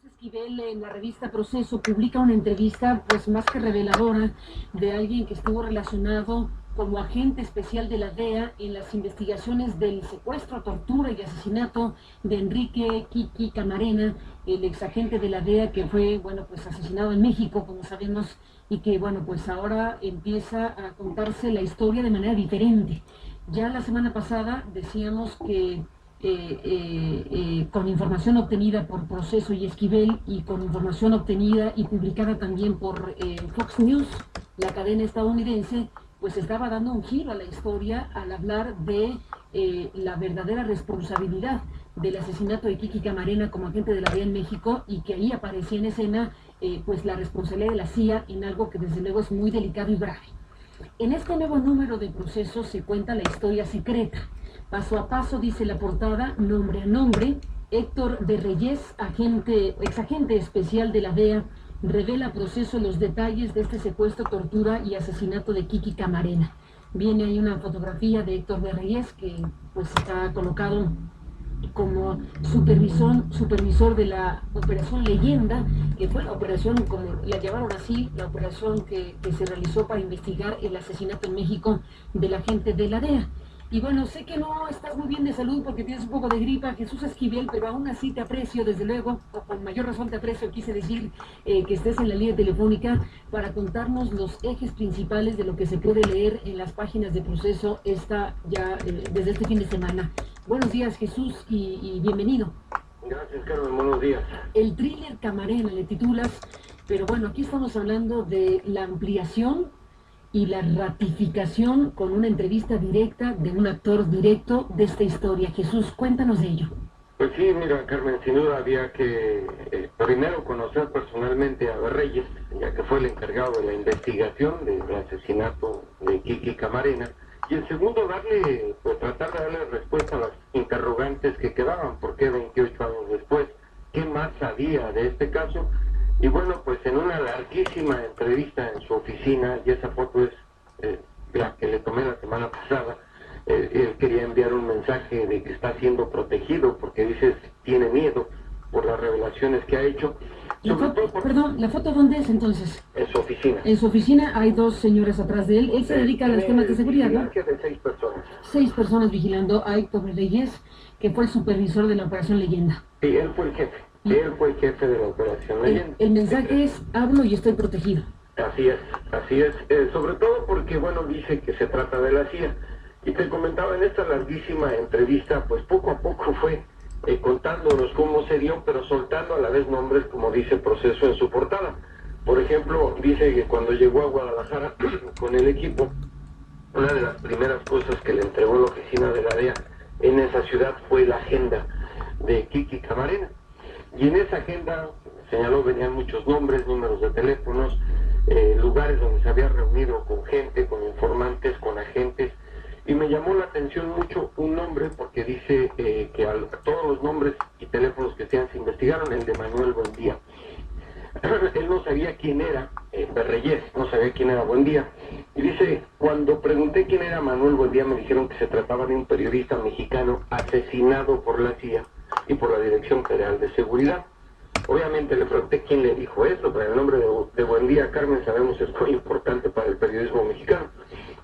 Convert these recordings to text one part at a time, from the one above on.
Esquivel en la revista Proceso publica una entrevista pues más que reveladora de alguien que estuvo relacionado como agente especial de la DEA en las investigaciones del secuestro, tortura y asesinato de Enrique Kiki Camarena, el exagente de la DEA que fue, bueno, pues asesinado en México, como sabemos, y que, bueno, pues ahora empieza a contarse la historia de manera diferente. Ya la semana pasada decíamos que con información obtenida por Proceso y Esquivel y con información obtenida y publicada también por Fox News, la cadena estadounidense, pues estaba dando un giro a la historia al hablar de la verdadera responsabilidad del asesinato de Kiki Camarena como agente de la DEA en México, y que ahí aparecía en escena pues la responsabilidad de la CIA en algo que desde luego es muy delicado y grave. En este nuevo número de Proceso se cuenta la historia secreta. Paso a paso, dice la portada, nombre a nombre, Héctor de Reyes, exagente especial de la DEA, revela a Proceso los detalles de este secuestro, tortura y asesinato de Kiki Camarena. Viene ahí una fotografía de Héctor de Reyes, que pues está colocado como supervisor de la operación Leyenda, que fue la operación, como la llamaron así, la operación que se realizó para investigar el asesinato en México del agente de la DEA. Y bueno, sé que no estás muy bien de salud porque tienes un poco de gripa, Jesús Esquivel, pero aún así te aprecio, desde luego, o con mayor razón te aprecio, quise decir, que estés en la línea telefónica para contarnos los ejes principales de lo que se puede leer en las páginas de Proceso desde este fin de semana. Buenos días, Jesús, y bienvenido. Gracias, Carmen, buenos días. El thriller Camarena le titulas, pero bueno, aquí estamos hablando de la ampliación y la ratificación con una entrevista directa de un actor directo de esta historia. Jesús, cuéntanos de ello. Pues sí, mira, Carmen, sin duda había que primero conocer personalmente a Reyes, ya que fue el encargado de la investigación del asesinato de Kiki Camarena, y en segundo tratar de darle respuesta a las interrogantes que quedaban, por qué 28 años después, qué más sabía de este caso. Y bueno, pues en una larguísima entrevista en su oficina, y esa foto es la que le tomé la semana pasada, él quería enviar un mensaje de que está siendo protegido, porque dice tiene miedo por las revelaciones que ha hecho. Perdón, ¿la foto dónde es entonces? En su oficina. En su oficina hay dos señores atrás de él. Él se dedica a los temas de seguridad, ¿no? De 6 personas. 6 personas vigilando a Héctor Reyes, que fue el supervisor de la operación Leyenda. Sí, él fue el jefe. Él fue el jefe de la operación Leyenda. El mensaje es, hablo y estoy protegido. Así es. Sobre todo porque, bueno, dice que se trata de la CIA. Y te comentaba en esta larguísima entrevista, pues poco a poco fue contándonos cómo se dio, pero soltando a la vez nombres, como dice Proceso en su portada. Por ejemplo, dice que cuando llegó a Guadalajara con el equipo, una de las primeras cosas que le entregó la oficina de la DEA en esa ciudad fue la agenda de Kiki Camarena. Y en esa agenda, señaló, venían muchos nombres, números de teléfonos, lugares donde se había reunido con gente, con informantes, con agentes. Y me llamó la atención mucho un nombre, porque dice que todos los nombres y teléfonos que se investigaron, el de Manuel Buendía. Él no sabía quién era de Reyes, no sabía quién era Buendía. Y dice, cuando pregunté quién era Manuel Buendía, me dijeron que se trataba de un periodista mexicano asesinado por la CIA y por la Dirección Federal de Seguridad. Obviamente le pregunté quién le dijo eso, pero el nombre de Buendía, Carmen, sabemos es muy importante para el periodismo mexicano.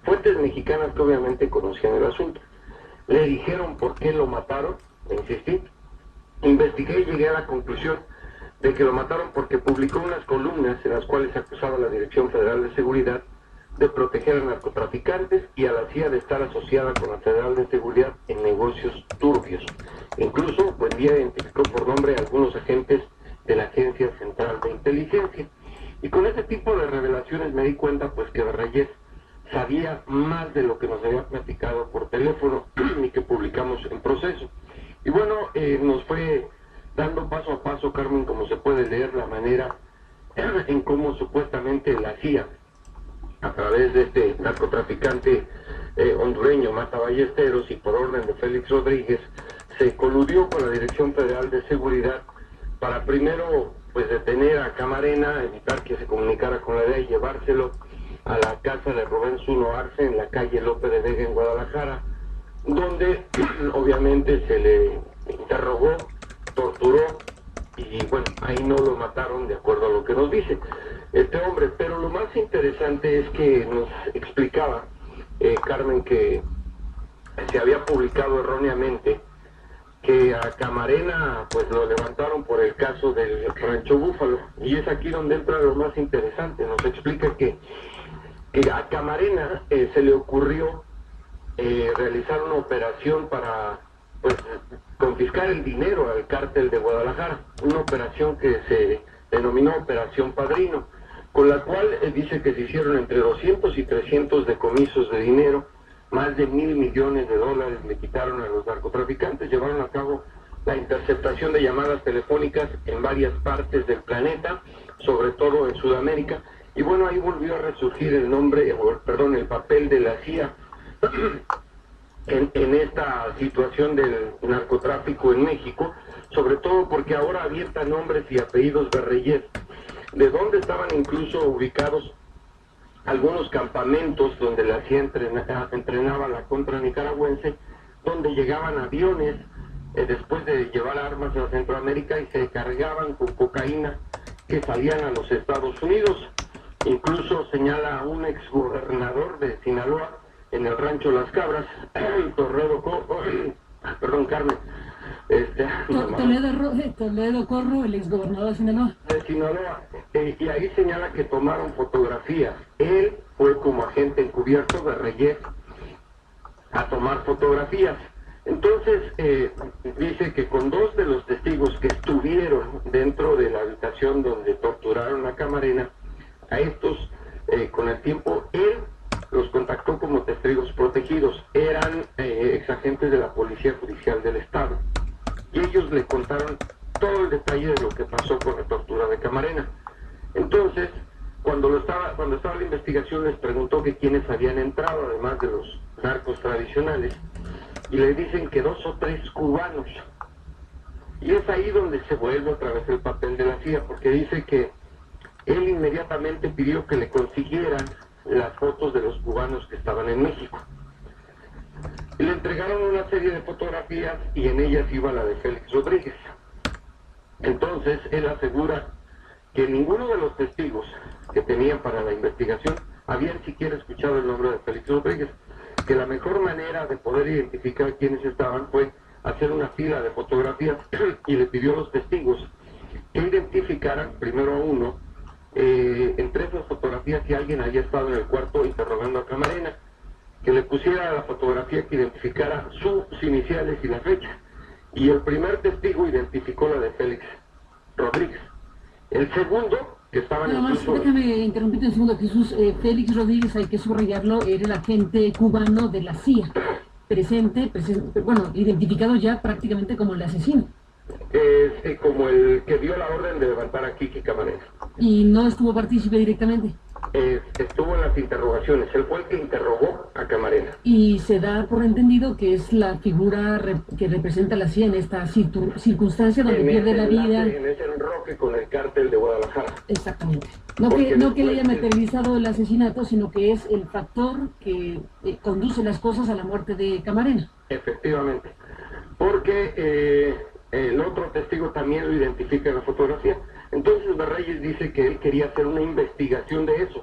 Fuentes mexicanas que obviamente conocían el asunto. Le dijeron por qué lo mataron, le insistí. Investigué y llegué a la conclusión de que lo mataron porque publicó unas columnas en las cuales acusaba a la Dirección Federal de Seguridad de proteger a narcotraficantes y a la CIA de estar asociada con la Federal de Seguridad en negocios turbios. Incluso Buendía identificó por nombre a algunos agentes de la Agencia Central de Inteligencia. Y con ese tipo de revelaciones me di cuenta pues que Reyes sabía más de lo que nos había platicado por teléfono y que publicamos en Proceso. Y bueno, nos fue dando paso a paso, Carmen, como se puede leer, la manera en cómo supuestamente la CIA, a través de este narcotraficante hondureño Mata Ballesteros y por orden de Félix Rodríguez, se coludió con la Dirección Federal de Seguridad para primero pues detener a Camarena, evitar que se comunicara con la DEA y llevárselo a la casa de Rubén Zuno Arce en la calle Lope de Vega en Guadalajara, donde obviamente se le interrogó, torturó y bueno, ahí no lo mataron de acuerdo a lo que nos dice este hombre. Pero lo más interesante es que nos explicaba Carmen, que se había publicado erróneamente que a Camarena pues lo levantaron por el caso del Rancho Búfalo, y es aquí donde entra lo más interesante. Nos explica que a Camarena se le ocurrió realizar una operación para pues confiscar el dinero al cártel de Guadalajara, una operación que se denominó Operación Padrino, con la cual dice que se hicieron entre 200 y 300 decomisos de dinero, más de $1,000 millones le quitaron a los narcotraficantes, llevaron a cabo la interceptación de llamadas telefónicas en varias partes del planeta, sobre todo en Sudamérica, y bueno, ahí volvió a resurgir el papel de la CIA en esta situación del narcotráfico en México, sobre todo porque ahora avientan nombres y apellidos de Reyes, de donde estaban incluso ubicados algunos campamentos donde la CIA entrenaba la contra nicaragüense, donde llegaban aviones después de llevar armas a Centroamérica y se cargaban con cocaína que salían a los Estados Unidos. Incluso señala a un exgobernador de Sinaloa en el rancho Las Cabras, Toledo Corro, el exgobernador de Sinaloa. Y ahí señala que tomaron fotografías. Él fue como agente encubierto de Reyes a tomar fotografías. Entonces, dice que con 2 de los testigos que estuvieron dentro de la habitación donde torturaron a Camarena, a estos, con el tiempo, él los contactó como testigos protegidos. Eran exagentes de la Policía Judicial del Estado. Y ellos le contaron todo el detalle de lo que pasó con la tortura de Camarena. Entonces, cuando estaba la investigación, les preguntó que quiénes habían entrado, además de los narcos tradicionales, y le dicen que 2 o 3 cubanos. Y es ahí donde se vuelve otra vez el papel de la CIA, porque dice que él inmediatamente pidió que le consiguieran las fotos de los cubanos que estaban en México. Y le entregaron una serie de fotografías y en ellas iba la de Félix Rodríguez. Entonces él asegura que ninguno de los testigos que tenían para la investigación habían siquiera escuchado el nombre de Félix Rodríguez, que la mejor manera de poder identificar quiénes estaban fue hacer una fila de fotografías y le pidió a los testigos que identificaran primero a uno entre esas fotografías si alguien había estado en el cuarto interrogando a Camarena, que le pusiera la fotografía que identificara sus iniciales y la fecha. Y el primer testigo identificó la de Félix Rodríguez. El segundo, que estaba en el Déjame interrumpirte un segundo, Jesús. Félix Rodríguez, hay que subrayarlo, era el agente cubano de la CIA, presente, bueno, identificado ya prácticamente como el asesino. Como el que dio la orden de levantar a Kiki Camarena. ¿Y no estuvo partícipe directamente? Estuvo en las interrogaciones, él fue el que interrogó a Camarena. Y se da por entendido que es la figura que representa la CIA en esta circunstancia donde pierde la vida. En ese enroque con el cártel de Guadalajara. Exactamente. No que le haya materializado el asesinato, sino que es el factor que conduce las cosas a la muerte de Camarena. Efectivamente. Porque el otro testigo también lo identifica en la fotografía. Entonces Reyes dice que él quería hacer una investigación de eso,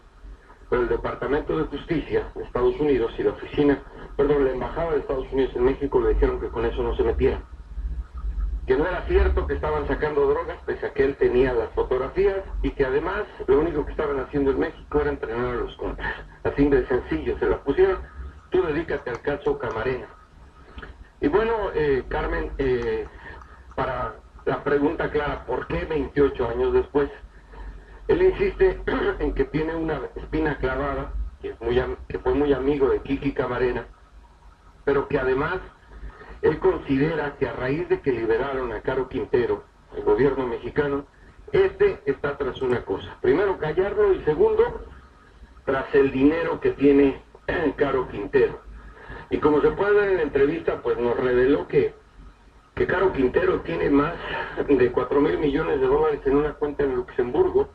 pero el Departamento de Justicia de Estados Unidos y la Embajada de Estados Unidos en México le dijeron que con eso no se metiera, que no era cierto que estaban sacando drogas, pese a que él tenía las fotografías, y que además lo único que estaban haciendo en México era entrenar a los contras. Así de sencillo, se la pusieron: tú dedícate al caso Camarena. Y bueno, Carmen, para la pregunta clara, ¿por qué 28 años después? Él insiste en que tiene una espina clavada, que fue muy amigo de Kiki Camarena, pero que además él considera que a raíz de que liberaron a Caro Quintero, el gobierno mexicano, está tras una cosa: primero, callarlo, y segundo, tras el dinero que tiene Caro Quintero. Y como se puede ver en la entrevista, pues nos reveló que Caro Quintero tiene más de $4,000 millones en una cuenta en Luxemburgo,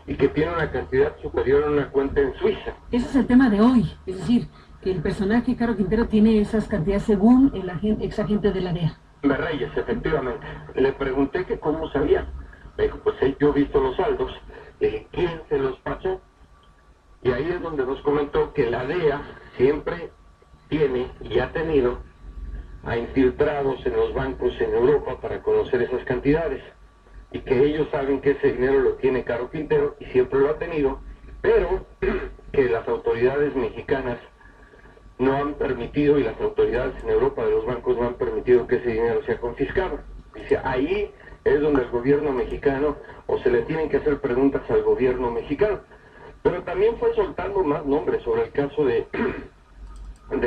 y que tiene una cantidad superior a una cuenta en Suiza. Ese es el tema de hoy, es decir, que el personaje Caro Quintero tiene esas cantidades según el exagente de la DEA. Reyes, efectivamente. Le pregunté que cómo sabía. Me dijo, pues yo he visto los saldos. Le dije, ¿quién se los pasó? Y ahí es donde nos comentó que la DEA siempre tiene y ha tenido a infiltrados en los bancos en Europa para conocer esas cantidades, y que ellos saben que ese dinero lo tiene Caro Quintero y siempre lo ha tenido, pero que las autoridades mexicanas no han permitido, y las autoridades en Europa de los bancos no han permitido que ese dinero sea confiscado. Dice, ahí es donde el gobierno mexicano, o se le tienen que hacer preguntas al gobierno mexicano. Pero también fue soltando más nombres sobre el caso de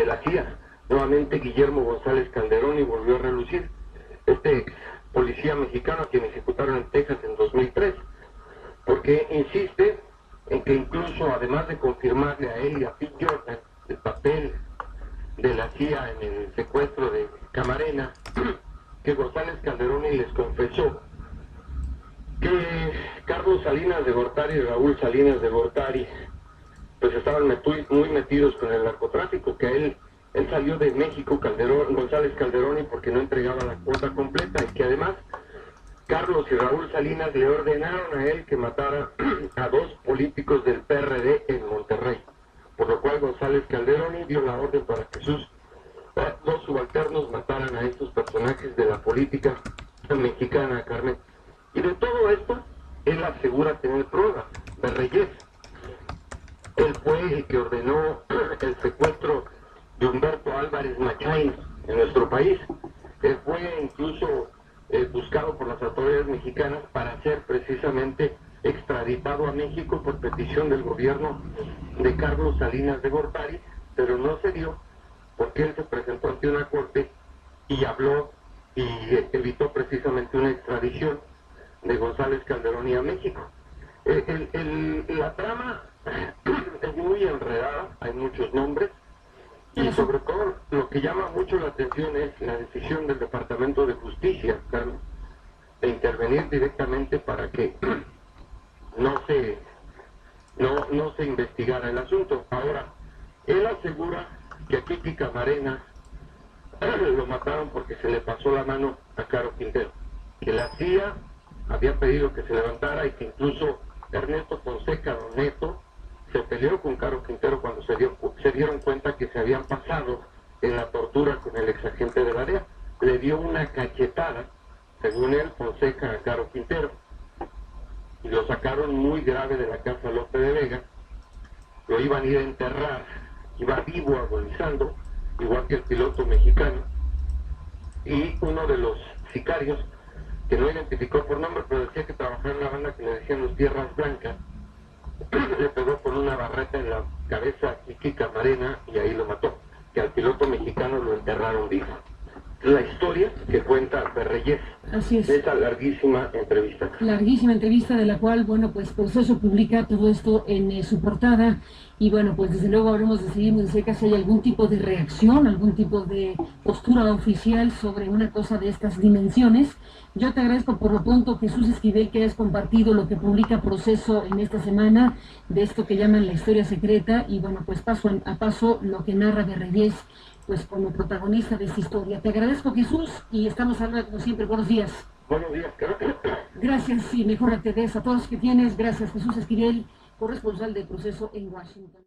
la CIA. Nuevamente Guillermo González Calderón y volvió a relucir. Este policía mexicano a quien ejecutaron en Texas en 2003, porque insiste en que incluso, además de confirmarle a él y a Pete Jordan el papel de la CIA en el secuestro de Camarena, que González Calderón les confesó que Carlos Salinas de Gortari y Raúl Salinas de Gortari pues estaban muy metidos con el narcotráfico, que él salió de México, González Calderón, porque no entregaba la cuota completa, y que además Carlos y Raúl Salinas le ordenaron a él que matara a 2 políticos del PRD en Monterrey, por lo cual González Calderón dio la orden para que sus 2 subalternos mataran a estos personajes de la política mexicana, Carmen. Y de todo esto, él asegura tener pruebas de Reyes. Él fue el que ordenó el secuestro de Humberto Álvarez Machain en nuestro país. Él fue incluso buscado por las autoridades mexicanas para ser precisamente extraditado a México por petición del gobierno de Carlos Salinas de Gortari, pero no se dio porque él se presentó ante una corte y habló y evitó precisamente una extradición de González Calderón y a México. La trama es muy enredada, hay muchos nombres, y sobre todo lo que llama mucho la atención es la decisión del Departamento de Justicia, Carlos, de intervenir directamente para que no se investigara el asunto. Ahora, él asegura que a Kiki Camarena lo mataron porque se le pasó la mano a Caro Quintero, que la CIA había pedido que se levantara y que incluso Ernesto Fonseca Don Neto se peleó con Caro Quintero cuando se dieron cuenta que se habían pasado en la tortura con el exagente de la DEA. Le dio una cachetada, según él, Fonseca a Caro Quintero, y lo sacaron muy grave de la casa Lope de Vega. Lo iban a ir a enterrar, iba vivo agonizando, igual que el piloto mexicano, y uno de los sicarios, que no identificó por nombre, pero decía que trabajaba en una banda que le decían los Tierras Blancas, le pegó con una barreta en la cabeza a Kiki Camarena y ahí lo mató. Que al piloto mexicano lo enterraron vivo. La historia que cuenta Reyes. Así es. De esa larguísima entrevista. Larguísima entrevista de la cual, bueno, pues Proceso publica todo esto en su portada. Y bueno, pues desde luego habremos de seguir muy de cerca si hay algún tipo de reacción, algún tipo de postura oficial sobre una cosa de estas dimensiones. Yo te agradezco por lo pronto, Jesús Esquivel, que hayas compartido lo que publica Proceso en esta semana, de esto que llaman la historia secreta, y bueno, pues paso a paso lo que narra de Reyes, pues como protagonista de esta historia. Te agradezco, Jesús, y estamos hablando como siempre. Buenos días. Buenos días, Carmen. Gracias y mejórate de eso a todos los que tienes. Gracias, Jesús Esquivel, corresponsal de Proceso en Washington.